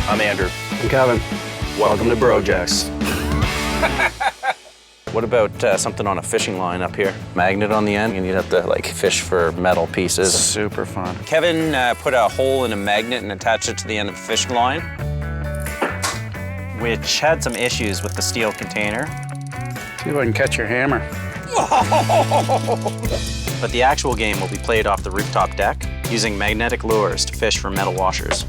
I'm Andrew. I'm Kevin. Welcome to Projects. What about something on a fishing line up here? Magnet on the end, and you'd have to like fish for metal pieces. Super fun. Kevin put a hole in a magnet and attached it to the end of the fishing line, which had some issues with the steel container. See if I can catch your hammer. But the actual game will be played off the rooftop deck using magnetic lures to fish for metal washers.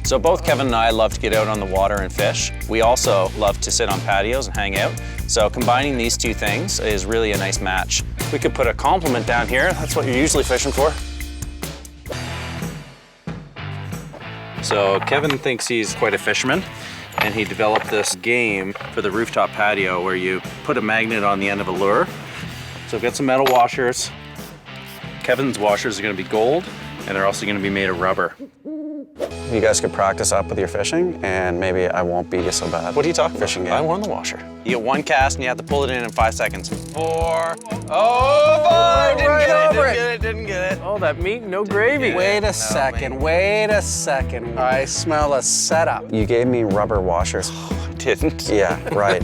So both Kevin and I love to get out on the water and fish. We also love to sit on patios and hang out. So combining these two things is really a nice match. We could put a complement down here. That's what you're usually fishing for. So Kevin thinks he's quite a fisherman, and he developed this game for the rooftop patio where you put a magnet on the end of a lure. So we've got some metal washers. Kevin's washers are going to be gold, and they're also going to be made of rubber. You guys could practice up with your fishing, and maybe I won't beat you so bad. What are you talking Fishing about? game. I won the washer. You get one cast, and you have to pull it in 5 seconds. 4. Oh, 5! Didn't get it. Oh, that meat, no gravy. Wait a second, wait a second. I smell a setup. You gave me rubber washers. I didn't. Yeah, right.